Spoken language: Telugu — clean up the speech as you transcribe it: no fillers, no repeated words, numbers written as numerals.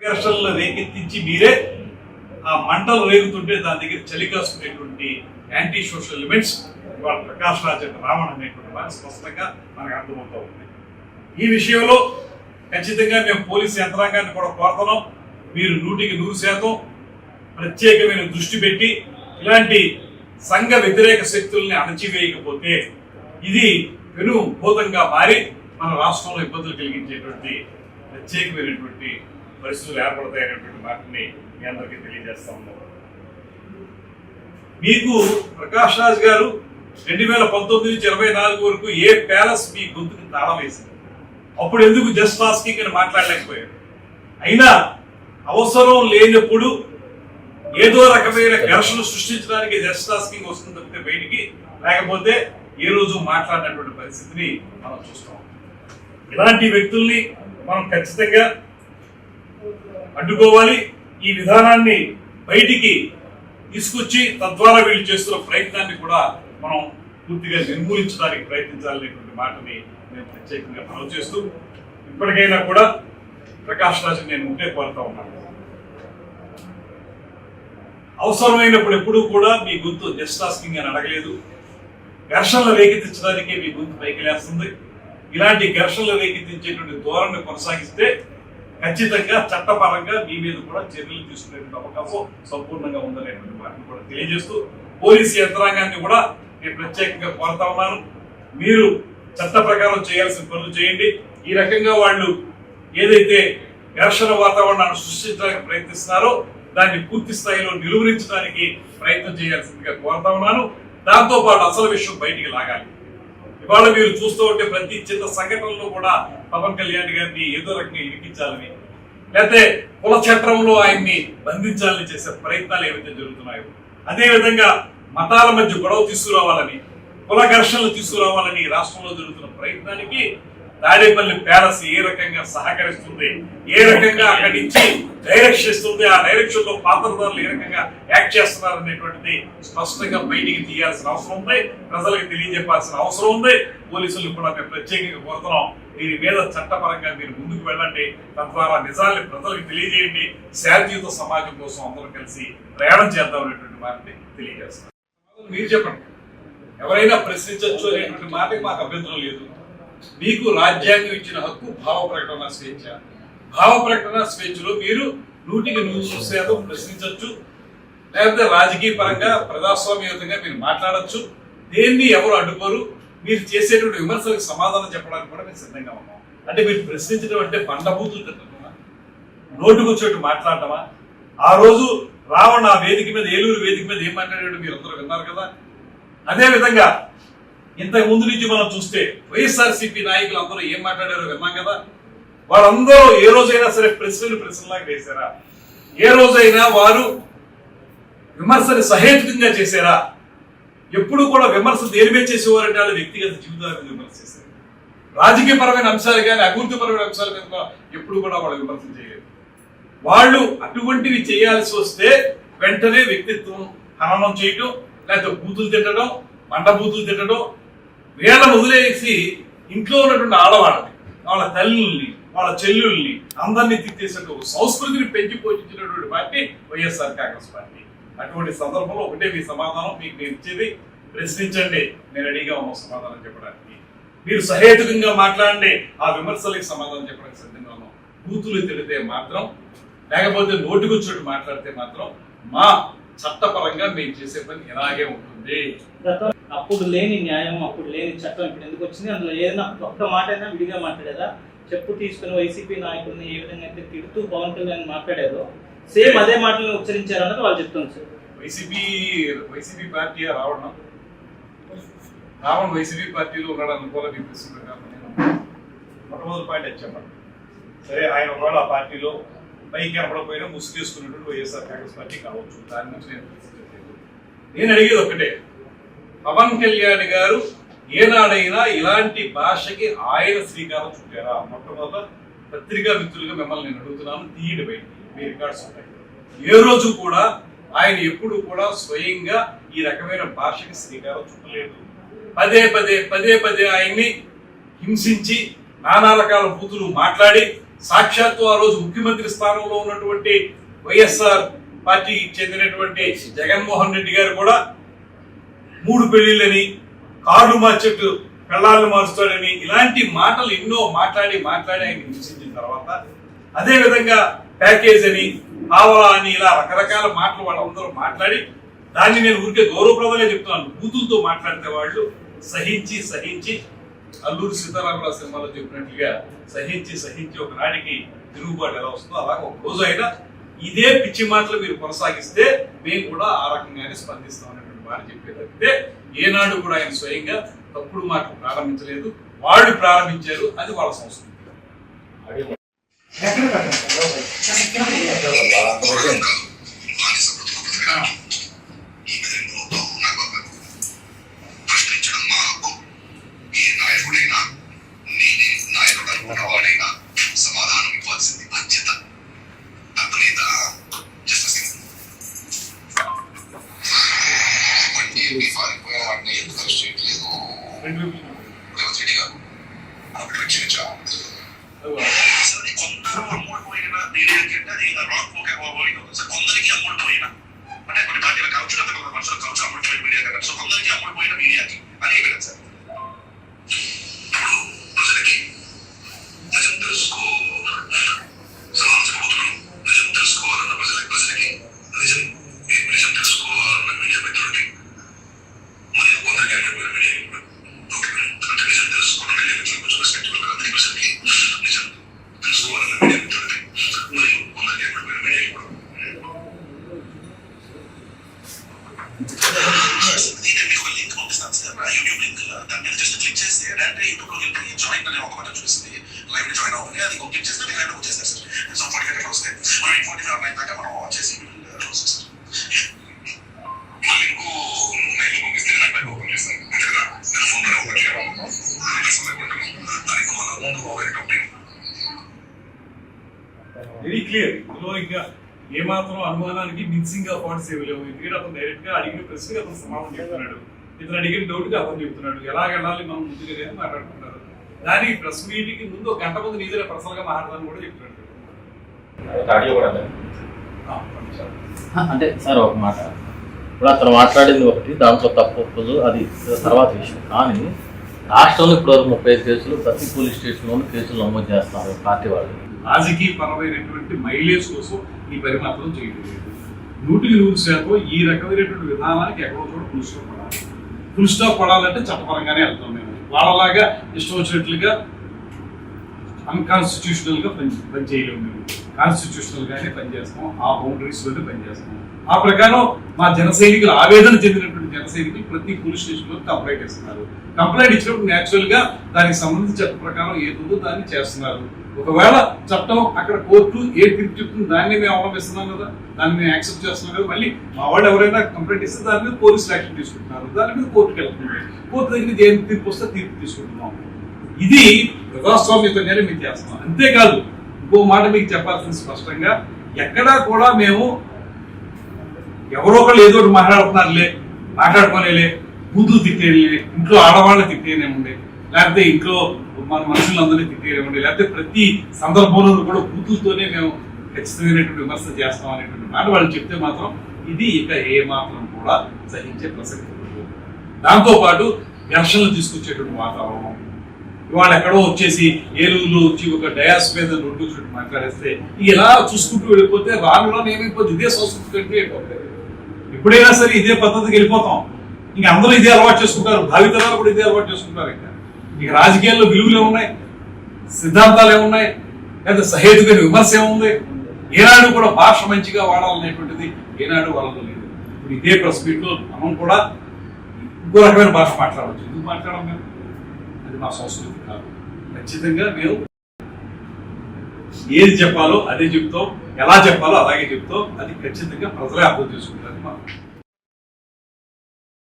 ఘర్షణలు రేకెత్తించి మీరే ఆ మంటలు రేగుతుంటే దాని దగ్గర చలి కాసుకునేటువంటి యాంటీ సోషల్ ఎలిమెంట్స్ ఇవాళ ప్రకాష్ రాజ్ అండ్ రావణ్ అనేటువంటి వారు స్పష్టంగా మనకు అర్థమవుతూ ఉంది. ఈ విషయంలో ఖచ్చితంగా మేము పోలీసు యంత్రాంగాన్ని కూడా కోరుతున్నాం. మీరు 100% ప్రత్యేకమైన దృష్టి పెట్టి ఇలాంటి సంఘ వ్యతిరేక శక్తుల్ని అణచివేయకపోతే ఇది పెనుభూతంగా మారి మన రాష్ట్రంలో ఇబ్బందులు కలిగించేటువంటి ప్రత్యేకమైనటువంటి పరిస్థితులు ఏర్పడతాయనేటువంటి మాటని మీ అందరికీ తెలియజేస్తా ఉన్నాం. మీకు ప్రకాష్ రాజ్ గారు 2019 నుంచి 24 వరకు ఏ ప్యాలెస్ మీ గొంతుకు తాళం వేసింది? అప్పుడు ఎందుకు జస్ట్ ఆస్కింగ్ అని మాట్లాడలేకపోయారు? అయినా అవసరం లేనప్పుడు ఏదో రకమైన ఘర్షణ సృష్టించడానికి జస్ట్ ఆస్కింగ్ వస్తుంది తప్పితే బయటికి, లేకపోతే ఏ రోజు మాట్లాడినటువంటి పరిస్థితిని మనం చూస్తాం. ఇలాంటి వ్యక్తుల్ని మనం ఖచ్చితంగా అడ్డుకోవాలి. ఈ విధానాన్ని బయటికి తీసుకొచ్చి తద్వారా వీళ్ళు చేస్తున్న ప్రయత్నాన్ని కూడా మనం పూర్తిగా నిర్మూలించడానికి ప్రయత్నించాలనేటువంటి మాటని నేను ప్రత్యేకంగా మనవి చేస్తూ, ఇప్పటికైనా కూడా ప్రకాష్ రాజ్ నేను ఉంటే కోరుతా ఉన్నాను, అవసరమైనప్పుడు ఎప్పుడూ కూడా మీ గొంతు జస్ట్ ఆస్కింగ్ అని అడగలేదు. ఘర్షణలు రేకెత్తించడానికి మీ గొంతు పైకి లేస్తుంది. ఇలాంటి ఘర్షణలు రేకెత్తించేటువంటి ధోరణి కొనసాగిస్తే ఖచ్చితంగా చట్టపరంగా మీ మీద కూడా చర్యలు తీసుకునేటువంటి అవకాశం సంపూర్ణంగా ఉందనేటువంటి వాటిని కూడా తెలియజేస్తూ, పోలీసు యంత్రాంగాన్ని కూడా నేను ప్రత్యేకంగా కోరుతా ఉన్నాను, మీరు చట్ట ప్రకారం చేయాల్సిన పనులు చేయండి. ఈ రకంగా వాళ్ళు ఏదైతే ఘర్షణ వాతావరణాన్ని సృష్టించడానికి ప్రయత్నిస్తున్నారో దాన్ని పూర్తి స్థాయిలో నిలువరించడానికి ప్రయత్నం చేయాల్సిందిగా కోరుతా ఉన్నాను. దాంతో పాటు అసలు విషయం బయటికి లాగాలి. ఇవాళ మీరు చూస్తూ ఉంటే ప్రతి చిన్న సంఘటనలో కూడా పవన్ కళ్యాణ్ గారిని ఏదో రకంగా ఇరికించాలని, లేకపోతే కుల చట్రంలో ఆయన్ని బంధించాలని చేసే ప్రయత్నాలు ఏవైతే జరుగుతున్నాయో, అదేవిధంగా మతాల మధ్య గొడవ తీసుకురావాలని, కుల ఘర్షణలు తీసుకురావాలని రాష్ట్రంలో జరుగుతున్న ప్రయత్నానికి తాడేపల్లి ప్యాలెస్ ఏ రకంగా సహకరిస్తుంది, ఏ రకంగా అక్కడి నుంచి డైరెక్షన్ ఇస్తుంది, ఆ డైరెక్షన్ లో పాత్రదారులు ఏ రకంగా యాక్ట్ చేస్తున్నారు అనేటువంటిది స్పష్టంగా బయటికి తీయాల్సిన అవసరం ఉంది, ప్రజలకు తెలియజెప్పాల్సిన అవసరం ఉంది. పోలీసులు కూడా మేము ప్రత్యేకంగా కోరుతున్నాం, దీని మీద చట్టపరంగా మీరు ముందుకు వెళ్ళండి, తద్వారా నిజాన్ని ప్రజలకు తెలియజేయండి. శాంతియుత సమాజం కోసం అందరూ కలిసి ప్రయాణం చేద్దాం అనేటువంటి మాటని తెలియజేస్తాం. మీరు చెప్పండి, ఎవరైనా ప్రశ్నించవచ్చు అనేటువంటి మాటకి మాకు అభ్యంతరం లేదు. మీకు రాజ్యాంగం ఇచ్చిన హక్కు భావ ప్రకటన స్వేచ్ఛ. భావ ప్రకటన స్వేచ్ఛలో మీరు 100% ప్రశ్నించవచ్చు, లేకపోతే రాజకీయ పరంగా ప్రజాస్వామ్యయుతంగా మీరు మాట్లాడచ్చు. దేన్ని ఎవరు అడ్డుకోరు. మీరు చేసేటువంటి విమర్శలకు సమాధానం చెప్పడానికి కూడా మేము సిద్ధంగా ఉన్నాం. అంటే మీరు ప్రశ్నించడం అంటే బండబూతులు తిట్టడమా, నోటుకొచ్చేట్టు మాట్లాడటమా? ఆ రోజు రావణ ఆ వేదిక మీద, ఏలూరు వేదిక మీద ఏం మాట్లాడాడు మీరు అందరూ విన్నారు కదా. అదేవిధంగా ఇంతకు ముందు నుంచి మనం చూస్తే వైఎస్ఆర్సీపీ నాయకులు అందరూ ఏం మాట్లాడారో విన్నాం కదా. వాళ్ళందరూ ఏ రోజైనా సరే ప్రశ్నలాగా వేశారా? ఏ రోజైనా వారు విమర్శని సహేతుకంగా చేశారా? ఎప్పుడు కూడా విమర్శ దేని మీద చేసేవారంటే వాళ్ళు వ్యక్తిగత జీవితాల మీద విమర్శ చేశారు. రాజకీయపరమైన అంశాలు కానీ అభివృద్ధిపరమైన అంశాల మీద ఎప్పుడు కూడా వాళ్ళు విమర్శ చేయలేదు. వాళ్ళు అటువంటివి చేయాల్సి వస్తే వెంటనే వ్యక్తిత్వం హననం చేయటం, లేకపోతే బూతులు తిట్టడం, మండబూతులు తిట్టడం, వీళ్ళ వదిలేసి ఇంట్లో ఉన్నటువంటి ఆడవాళ్ళని, వాళ్ళ తల్లుల్ని, వాళ్ళ చెల్లుల్ని అందరినీ తిట్టేసినట్టు సంస్కృతిని పెంచి పోషించినటువంటి పార్టీ వైఎస్ఆర్ కాంగ్రెస్ పార్టీ. అటువంటి సందర్భంలో ఒకటే మీ సమాధానం మీకు నేను ఇచ్చేది, ప్రశ్నించండి, నేను రెడీగా ఉన్నాం సమాధానం చెప్పడానికి. మీరు సహేతుకంగా మాట్లాడండి, ఆ విమర్శలకు సమాధానం చెప్పడానికి సిద్ధంగా ఉన్నాం. బూతులు తిడితే మాత్రం, లేకపోతే నోటికొచ్చినట్టు మాట్లాడితే మాత్రం మా చట్టపరంగా మేము చేసే పని ఇలాగే ఉంటుంది. అప్పుడు లేని న్యాయం, అప్పుడు లేని చట్టం ఇప్పుడు ఎందుకు వచ్చింది? అందులో ఏదైనా ఒక్క మాట అయినా విడిగా మాట్లాడేదా? చెప్పు తీసుకుని వైసీపీ నాయకుల్ని ఏ విధంగా అయితే తిడుతూ పవన్ కళ్యాణ్ మాట్లాడారో సేమ్ అదే మాటలను ఉచ్చరించారన్నది వాళ్ళు చెప్తున్నారు sir. YCP party Ravana YCP పార్టీలో ఉన్నాడని కూడా మీకు ప్రశ్న కాదు. మొట్టమొదటి పాయింట్ వచ్చామండి. సరే, ఆయన ఒకవేళ ఆ పార్టీలో పైకి కనపడకపోయినా ముసుగేసుకున్నటువంటి వైఎస్ఆర్ కాంగ్రెస్ పార్టీ కావచ్చు, దాని నుంచి నేను అడిగేది ఒకటే, పవన్ కళ్యాణ్ గారు ఏనాడైనా ఇలాంటి భాషకి ఆయన శ్రీకారం చుట్టారా? మొట్టమొదట పత్రికా మిత్రులుగా మిమ్మల్ని నేను అడుగుతున్నాను, తీయండి బయటికి, మీ రికార్డ్స్ ఉంటాయి. ఏ రోజు కూడా ఆయన ఎప్పుడు కూడా స్వయంగా ఈ రకమైన భాషకి శ్రీకారం చుట్టలేదు. పదే పదే ఆయన్ని హింసించి నానా రకాల బూతులు మాట్లాడి సాక్షాత్తు ఆ రోజు ముఖ్యమంత్రి స్థానంలో ఉన్నటువంటి వైఎస్ఆర్ పార్టీకి చెందినటువంటి జగన్మోహన్ రెడ్డి గారు కూడా 3 పెళ్లిళ్ళని, కార్లు మార్చెట్టు పెళ్లాలను మారుస్తాడని ఇలాంటి మాటలు ఎన్నో మాట్లాడి ఆయన హింసించిన తర్వాత, అదే విధంగా ప్యాకేజ్ అని, ఆవలా అని ఇలా రకరకాల మాటలు వాళ్ళందరూ మాట్లాడి, దాన్ని నేను ఊరికే గౌరవప్రదంగా చెప్తున్నాను, బూతులతో మాట్లాడితే వాళ్ళు సహించి అల్లూరి సీతారామరాజు సినిమాలో చెప్పినట్లుగా సహించి ఒకనాటికి తిరుగుబాటు ఎలా వస్తుందో అలాగే ఒక రోజు అయినా ఇదే పిచ్చి మాటలు మీరు కొనసాగిస్తే మేము కూడా ఆ రకంగానే స్పందిస్తాం అనేటువంటి మాట చెప్పేటంటే, ఏనాడు కూడా ఆయన స్వయంగా తప్పుడు మాటలు ప్రారంభించలేదు, వాళ్ళు ప్రారంభించారు, అది వాళ్ళ సంస్కృతి. సమాధానం ఇవ్వాల్సింది బాధ్యత. వాటిని ఎందుకు అరెస్ట్ చేయట్లేదు రేవంత్ రెడ్డి గారు కొందరు అమ్ముడు పోయిన కొందరికి అమ్ముడు పోయిన అంటే కొన్ని పార్టీలు కావచ్చు, లేదా కొంత మనుషులు కావచ్చు, అమ్ముడు పోయిన మీడియా కావచ్చు, సో కొందరికి అమ్ముడు పోయిన మీడియాకి అని ఎవిడెన్స్ సార్. ప్రజలకి నిజం తెలుసుకో సమాజపోతున్నాం, నిజం తెలుసుకోవాలన్న ప్రజలకి నిజం తెలుసుకోవాలన్న మీడియా మిత్రులకి మరియు కొందరికి అమ్ముడు మీడియా అంటే నిజం తెలుసుకోవడం మీడియా మిత్రులకు కొంచెం రెస్పెక్టబుల్ గా 30%కి నిజం తెలుసుకోవాలన్న మీడియా మిత్రులకి మరియు కొందరికి అమ్ముడు మీడియా కూడా మీకు ఒక లింక్ పంపిస్తాను సార్, యూట్యూబ్ లింక్. దాని మీద జస్ట్ క్లిక్ చేస్తే డైరెక్ట్ యూట్యూబ్ లో వెళ్ళి జాయిన్ అనే ఒక బటన్ చూస్తుంది, లైవ్ ని జాయిన్ అవ్వాలి. అది క్లిక్ చేస్తే మీకు లైవ్ వచ్చేస్తారు సార్. సో 40 గంటలు వస్తాయి, మనం 45 దాకా మనం వాచ్ చేసి వస్తాం సార్. లింక్ మెయిల్ పంపిస్తే నాకు లైవ్ ఓపెన్ చేస్తాను, అంతేనా? నేను ఫోన్ లో ఓపెన్ చేయాలి, దానికి మనం వెరీ క్లియర్. ఇందులో ఇంకా ఏమాత్రం అనుమానానికి మిక్సింగ్ గా పాయింట్స్ ఏమి లేవు. ఎందుకంటే అతను డైరెక్ట్ గా అడిగిన ప్రశ్నకి అతను సమాధానం చెప్తున్నాడు, ఇతను అడిగిన డౌట్ గా అతను చెప్తున్నాడు, ఎలా వెళ్ళాలి మనం ముందుగా లేదు మాట్లాడుకుంటున్నారు. దానికి ప్రెస్ మీటింగ్ ముందు ఒక గంట ముందు నీదే పర్సనల్ గా మాట్లాడాలని కూడా చెప్తున్నాడు. అంటే సార్ ఒక మాట, ఇప్పుడు అతను మాట్లాడింది ఒకటి, దాంట్లో తప్పు ఒప్పదు, అది తర్వాత విషయం. కానీ రాష్ట్రంలో ఇప్పటివరకు 35 కేసులు ప్రతి పోలీస్ స్టేషన్లోనూ కేసులు నమోదు చేస్తున్నారు పార్టీ వాళ్ళు. రాజకీయ పరమైనటువంటి మైలేజ్ కోసం ఈ పని మాత్రం చేయలేదు. 100% ఈ రకమైనటువంటి విధానానికి ఎక్కడో చోట ఫుల్ స్టాప్ పడాలంటే చట్టపరంగానే వెళ్తాం. మేము వాళ్ళలాగా ఇష్టం వచ్చినట్లుగా అన్కాన్స్టిట్యూషనల్ గా పని చేయలేము. మేము కాన్స్టిట్యూషనల్ గానే పనిచేస్తాం, ఆ బౌండరీస్ లోనే పనిచేస్తాం. ఆ ప్రకారం మా జన సైనికులు, ఆవేదన చెందినటువంటి జన సైనికులు ప్రతి పోలీస్ స్టేషన్ లో కంప్లైంట్ ఇస్తున్నారు. కంప్లైంట్ ఇచ్చినప్పుడు న్యాచురల్ గా దానికి సంబంధించి చట్ట ప్రకారం ఏదో దాన్ని చేస్తున్నారు. ఒకవేళ చట్టం అక్కడ కోర్టు ఏ తీర్పు చెప్తుంది దాన్ని మేము అవలంబిస్తున్నాం కదా, దాన్ని మేము యాక్సెప్ట్ చేస్తున్నాం కదా. మళ్ళీ మా వాళ్ళు ఎవరైనా కంప్లైంట్ ఇస్తే దాని మీద పోలీసులు యాక్షన్ తీసుకుంటున్నారు, దాని మీద కోర్టుకు వెళ్తుంది, కోర్టు దగ్గర ఏం తీర్పు వస్తే తీర్పు తీసుకుంటున్నాం. ఇది ప్రజాస్వామ్యంగానే మేము చేస్తున్నాం. అంతేకాదు ఇంకో మాట మీకు చెప్పాల్సింది స్పష్టంగా, ఎక్కడా కూడా మేము ఎవరో ఒకళ్ళు ఏదో ఒకటి మాట్లాడుకోనేలే, బూతులు తిట్టేయలే, ఇంట్లో ఆడవాళ్ళని తిట్టేయనేముండే, లేకపోతే ఇంట్లో మన మనుషులందరినీ తిట్టేయనివ్వండి, లేకపోతే ప్రతి సందర్భంలో కూడా బూతులతోనే మేము ఖచ్చితమైనటువంటి విమర్శ చేస్తాం అనేటువంటి మాట వాళ్ళు చెప్తే మాత్రం ఇది ఇక ఏ మాత్రం కూడా సహించే ప్రసక్తి ఉండదు. దాంతోపాటు ఘర్షణలు తీసుకొచ్చేటువంటి వాతావరణం, ఇవాళ ఎక్కడో వచ్చేసి ఏలూరులో వచ్చి ఒక డయాస్ మీద రోడ్డు చుట్టూ మాట్లాడేస్తే ఇలా చూసుకుంటూ వెళ్ళిపోతే రానులో ఏమైపోతుంది, ఇదే సంస్కృతి కంటే అయిపోతుంది. ఎప్పుడైనా సరే ఇదే పద్ధతికి వెళ్ళిపోతాం. ఇంక అందరూ ఇదే అలవాటు చేసుకుంటారు, భావితరాలు కూడా ఇదే అలవాటు చేసుకుంటారు. ఇక రాజకీయాల్లో విలువలు ఏమున్నాయి, సిద్ధాంతాలు ఏమున్నాయి, లేదా సహేతుకైన విమర్శ ఏముంది? ఏనాడు కూడా భాష మంచిగా వాడాలనేటువంటిది ఏనాడు వాళ్ళలో లేదు. ఇప్పుడు ఇదే ప్రెస్ మీట్ లో మనం కూడా ఇంకో రకమైన భాష మాట్లాడవచ్చు. ఎందుకు మాట్లాడడం మేము? అది మా సంస్కృతి కాదు. ఖచ్చితంగా మేము ఏది చెప్పాలో అదే చెప్తాం, ఎలా చెప్పాలో అలాగే చెప్తాం. అది ఖచ్చితంగా ప్రజలే అర్థం చేసుకుంటారు.